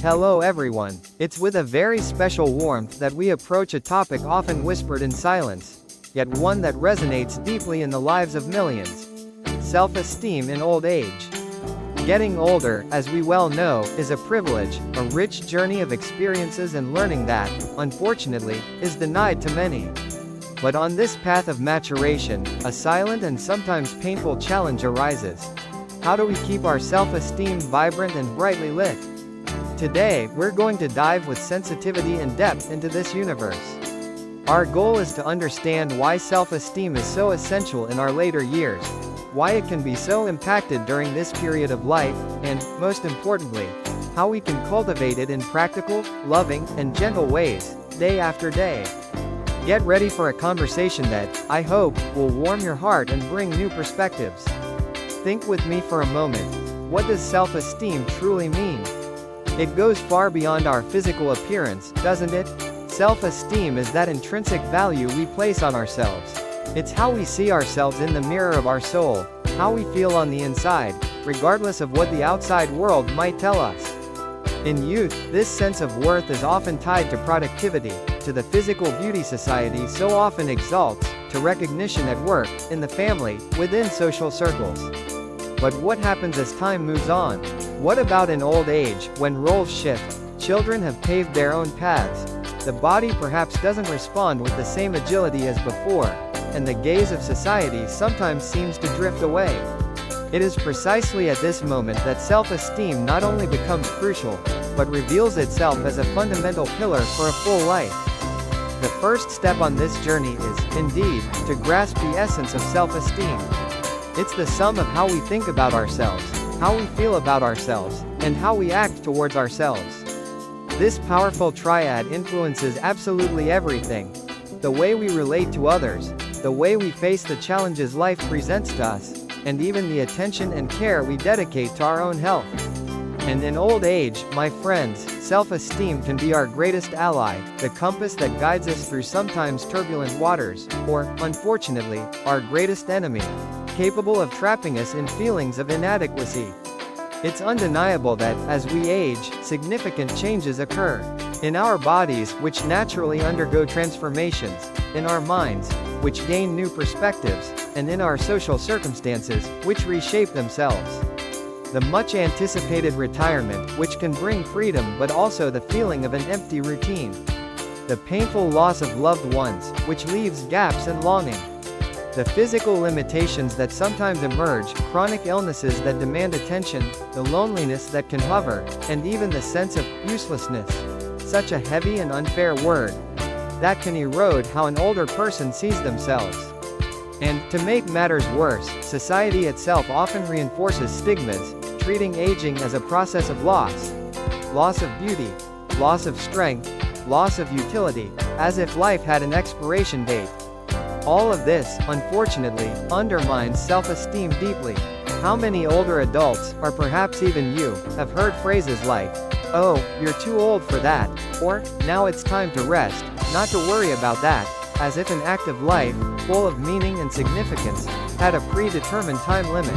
Hello everyone. It's with a very special warmth that we approach a topic often whispered in silence, yet one that resonates deeply in the lives of millions. Self-esteem in old age. Getting older, as we well know, is a privilege, a rich journey of experiences and learning that, unfortunately, is denied to many. But on this path of maturation, a silent and sometimes painful challenge arises. How do we keep our self-esteem vibrant and brightly lit? Today, we're going to dive with sensitivity and depth into this universe. Our goal is to understand why self-esteem is so essential in our later years, why it can be so impacted during this period of life, and, most importantly, how we can cultivate it in practical, loving, and gentle ways, day after day. Get ready for a conversation that, I hope, will warm your heart and bring new perspectives. Think with me for a moment. What does self-esteem truly mean? It goes far beyond our physical appearance, doesn't it? Self-esteem is that intrinsic value we place on ourselves. It's how we see ourselves in the mirror of our soul, how we feel on the inside, regardless of what the outside world might tell us. In youth, this sense of worth is often tied to productivity, to the physical beauty society so often exalts, to recognition at work, in the family, within social circles. But what happens as time moves on? What about in old age, when roles shift, children have paved their own paths, the body perhaps doesn't respond with the same agility as before, and the gaze of society sometimes seems to drift away? It is precisely at this moment that self-esteem not only becomes crucial, but reveals itself as a fundamental pillar for a full life. The first step on this journey is, indeed, to grasp the essence of self-esteem. It's the sum of how we think about ourselves, how we feel about ourselves, and how we act towards ourselves. This powerful triad influences absolutely everything. The way we relate to others, the way we face the challenges life presents to us, and even the attention and care we dedicate to our own health. And in old age, my friends, self-esteem can be our greatest ally, the compass that guides us through sometimes turbulent waters, or, unfortunately, our greatest enemy, capable of trapping us in feelings of inadequacy. It's undeniable that, as we age, significant changes occur. In our bodies, which naturally undergo transformations, in our minds, which gain new perspectives, and in our social circumstances, which reshape themselves. The much-anticipated retirement, which can bring freedom but also the feeling of an empty routine. The painful loss of loved ones, which leaves gaps and longing. The physical limitations that sometimes emerge, chronic illnesses that demand attention, the loneliness that can hover, and even the sense of uselessness. Such a heavy and unfair word that can erode how an older person sees themselves. And, to make matters worse, society itself often reinforces stigmas, treating aging as a process of loss. Loss of beauty, loss of strength, loss of utility, as if life had an expiration date. All of this, unfortunately, undermines self-esteem deeply. How many older adults, or perhaps even you, have heard phrases like, "Oh, you're too old for that," or, "Now it's time to rest, not to worry about that," as if an active life, full of meaning and significance, had a predetermined time limit.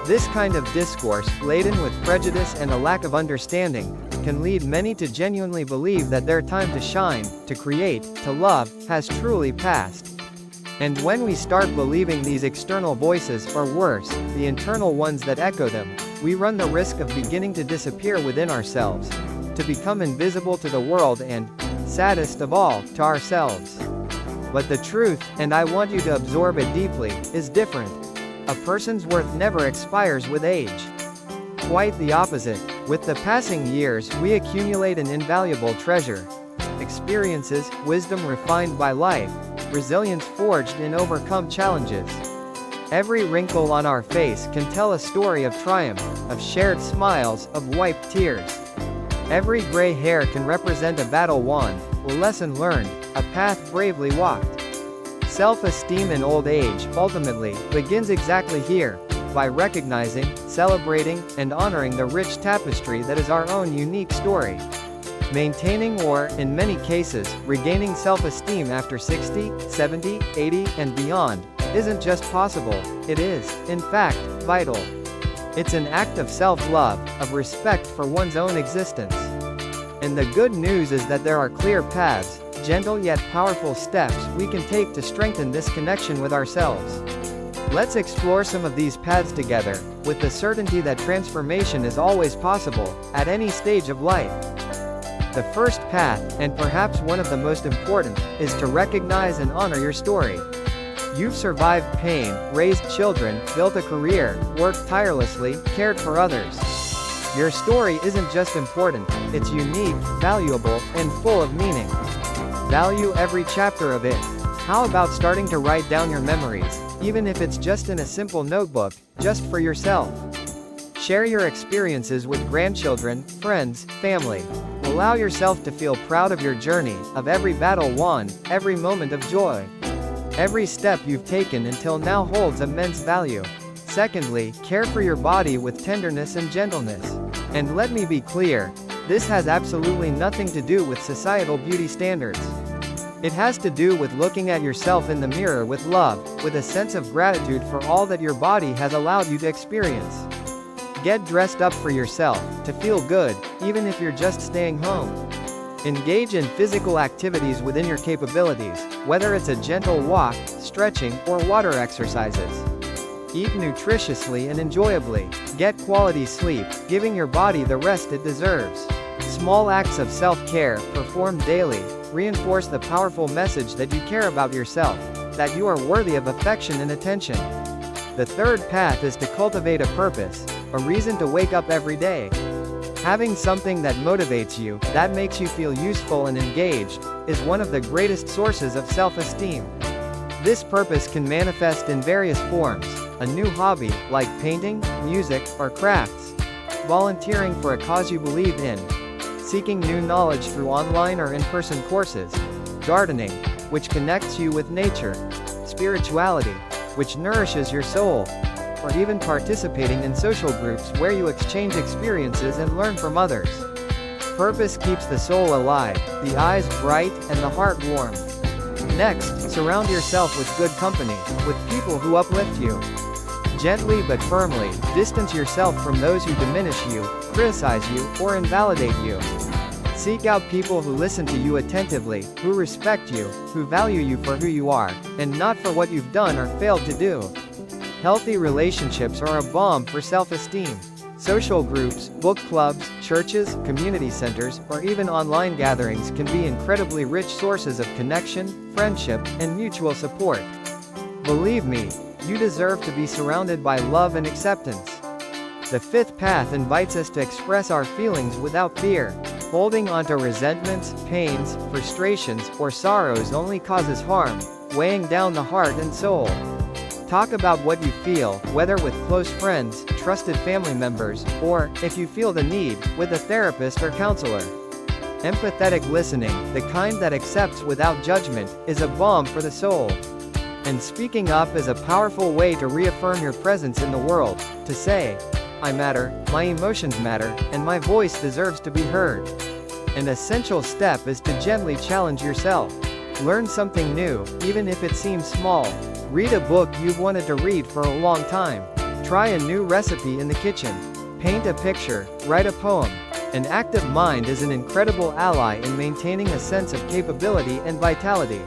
This kind of discourse, laden with prejudice and a lack of understanding, can lead many to genuinely believe that their time to shine, to create, to love, has truly passed. And when we start believing these external voices, or worse, the internal ones that echo them, we run the risk of beginning to disappear within ourselves, to become invisible to the world and, saddest of all, to ourselves. But the truth, and I want you to absorb it deeply, is different. A person's worth never expires with age. Quite the opposite. With the passing years, we accumulate an invaluable treasure. Experiences, wisdom refined by life, resilience forged in overcome challenges. Every wrinkle on our face can tell a story of triumph, of shared smiles, of wiped tears. Every gray hair can represent a battle won, a lesson learned, a path bravely walked. Self-esteem in old age, ultimately, begins exactly here, by recognizing, celebrating, and honoring the rich tapestry that is our own unique story. Maintaining or, in many cases, regaining self-esteem after 60, 70, 80, and beyond, isn't just possible, it is, in fact, vital. It's an act of self-love, of respect for one's own existence. And the good news is that there are clear paths, gentle yet powerful steps we can take to strengthen this connection with ourselves. Let's explore some of these paths together, with the certainty that transformation is always possible, at any stage of life. The first path, and perhaps one of the most important, is to recognize and honor your story. You've survived pain, raised children, built a career, worked tirelessly, cared for others. Your story isn't just important, it's unique, valuable, and full of meaning. Value every chapter of it. How about starting to write down your memories, even if it's just in a simple notebook, just for yourself? Share your experiences with grandchildren, friends, family. Allow yourself to feel proud of your journey, of every battle won, every moment of joy. Every step you've taken until now holds immense value. Secondly, care for your body with tenderness and gentleness. And let me be clear, this has absolutely nothing to do with societal beauty standards. It has to do with looking at yourself in the mirror with love, with a sense of gratitude for all that your body has allowed you to experience. Get dressed up for yourself, to feel good, even if you're just staying home. Engage in physical activities within your capabilities, whether it's a gentle walk, stretching, or water exercises. Eat nutritiously and enjoyably. Get quality sleep, giving your body the rest it deserves. Small acts of self-care, performed daily, reinforce the powerful message that you care about yourself, that you are worthy of affection and attention. The third path is to cultivate a purpose, a reason to wake up every day. Having something that motivates you, that makes you feel useful and engaged, is one of the greatest sources of self-esteem. This purpose can manifest in various forms: a new hobby, like painting, music, or crafts; volunteering for a cause you believe in; seeking new knowledge through online or in-person courses; gardening, which connects you with nature; spirituality, which nourishes your soul; or even participating in social groups where you exchange experiences and learn from others. Purpose keeps the soul alive, the eyes bright, and the heart warm. Next, surround yourself with good company, with people who uplift you. Gently but firmly, distance yourself from those who diminish you, criticize you, or invalidate you. Seek out people who listen to you attentively, who respect you, who value you for who you are, and not for what you've done or failed to do. Healthy relationships are a balm for self-esteem. Social groups, book clubs, churches, community centers, or even online gatherings can be incredibly rich sources of connection, friendship, and mutual support. Believe me, you deserve to be surrounded by love and acceptance. The fifth path invites us to express our feelings without fear. Holding onto resentments, pains, frustrations, or sorrows only causes harm, weighing down the heart and soul. Talk about what you feel, whether with close friends, trusted family members, or, if you feel the need, with a therapist or counselor. Empathetic listening, the kind that accepts without judgment, is a balm for the soul. And speaking up is a powerful way to reaffirm your presence in the world, to say, "I matter, my emotions matter, and my voice deserves to be heard." An essential step is to gently challenge yourself. Learn something new, even if it seems small. Read a book you've wanted to read for a long time. Try a new recipe in the kitchen. Paint a picture, write a poem. An active mind is an incredible ally in maintaining a sense of capability and vitality.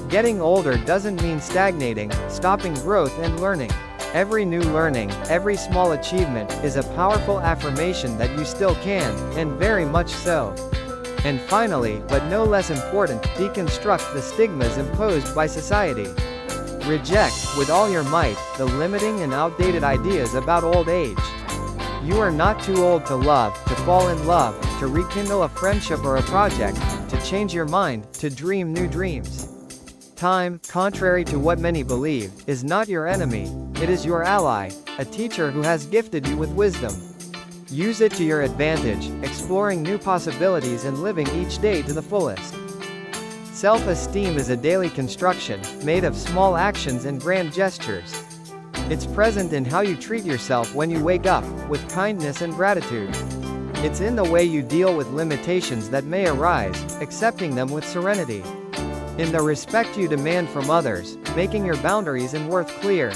Getting older doesn't mean stagnating, stopping growth and learning. Every new learning, every small achievement, is a powerful affirmation that you still can, and very much so. And finally, but no less important, deconstruct the stigmas imposed by society. Reject, with all your might, the limiting and outdated ideas about old age. You are not too old to love, to fall in love, to rekindle a friendship or a project, to change your mind, to dream new dreams. Time, contrary to what many believe, is not your enemy, it is your ally, a teacher who has gifted you with wisdom. Use it to your advantage, exploring new possibilities and living each day to the fullest. Self-esteem is a daily construction, made of small actions and grand gestures. It's present in how you treat yourself when you wake up, with kindness and gratitude. It's in the way you deal with limitations that may arise, accepting them with serenity. In the respect you demand from others, making your boundaries and worth clear.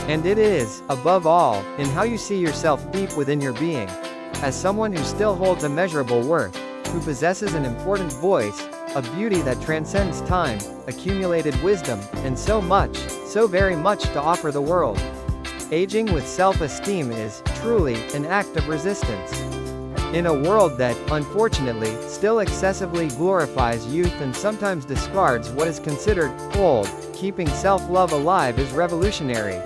And it is, above all, in how you see yourself deep within your being, as someone who still holds immeasurable worth, who possesses an important voice, a beauty that transcends time, accumulated wisdom, and so much, so very much to offer the world. Aging with self-esteem is, truly, an act of resistance. In a world that, unfortunately, still excessively glorifies youth and sometimes discards what is considered old, keeping self-love alive is revolutionary.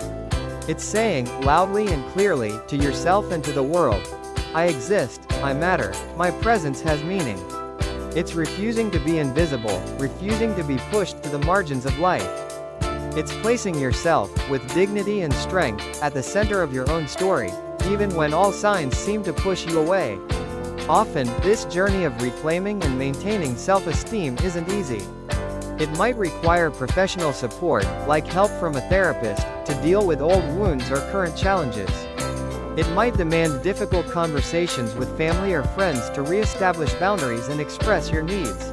It's saying, loudly and clearly, to yourself and to the world, I exist, I matter, my presence has meaning. It's refusing to be invisible, refusing to be pushed to the margins of life. It's placing yourself, with dignity and strength, at the center of your own story, even when all signs seem to push you away. Often, this journey of reclaiming and maintaining self-esteem isn't easy. It might require professional support, like help from a therapist, to deal with old wounds or current challenges. It might demand difficult conversations with family or friends to re-establish boundaries and express your needs.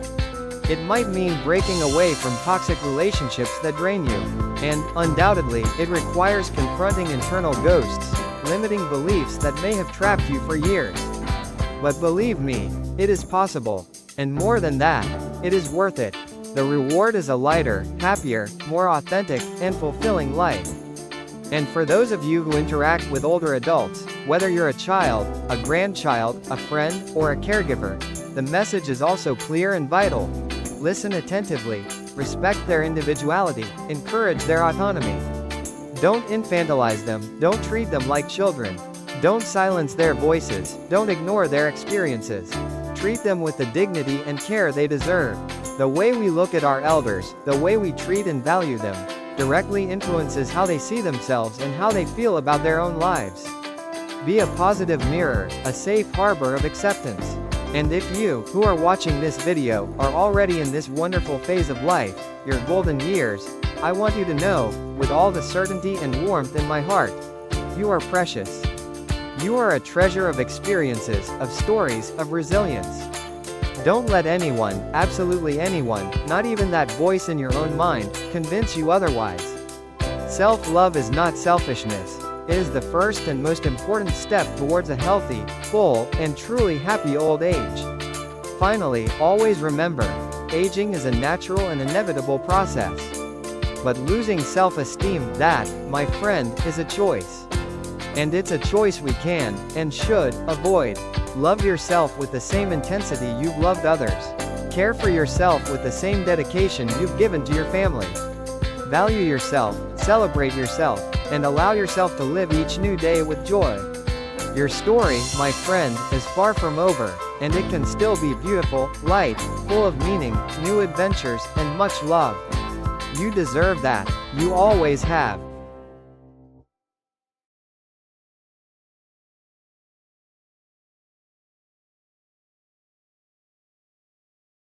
It might mean breaking away from toxic relationships that drain you. And, undoubtedly, it requires confronting internal ghosts, limiting beliefs that may have trapped you for years. But believe me, it is possible. And more than that, it is worth it. The reward is a lighter, happier, more authentic, and fulfilling life. And for those of you who interact with older adults, whether you're a child, a grandchild, a friend, or a caregiver, the message is also clear and vital. Listen attentively, respect their individuality, encourage their autonomy. Don't infantilize them, don't treat them like children. Don't silence their voices, don't ignore their experiences. Treat them with the dignity and care they deserve. The way we look at our elders, the way we treat and value them, directly influences how they see themselves and how they feel about their own lives. Be a positive mirror, a safe harbor of acceptance. And if you, who are watching this video, are already in this wonderful phase of life, your golden years, I want you to know, with all the certainty and warmth in my heart, you are precious. You are a treasure of experiences, of stories, of resilience. Don't let anyone, absolutely anyone, not even that voice in your own mind, convince you otherwise. Self-love is not selfishness. It is the first and most important step towards a healthy, full, and truly happy old age. Finally, always remember, aging is a natural and inevitable process. But losing self-esteem, that, my friend, is a choice. And it's a choice we can, and should, avoid. Love yourself with the same intensity you've loved others. Care for yourself with the same dedication you've given to your family. Value yourself, celebrate yourself, and allow yourself to live each new day with joy. Your story, my friend, is far from over, and it can still be beautiful, light, full of meaning, new adventures, and much love. You deserve that. You always have.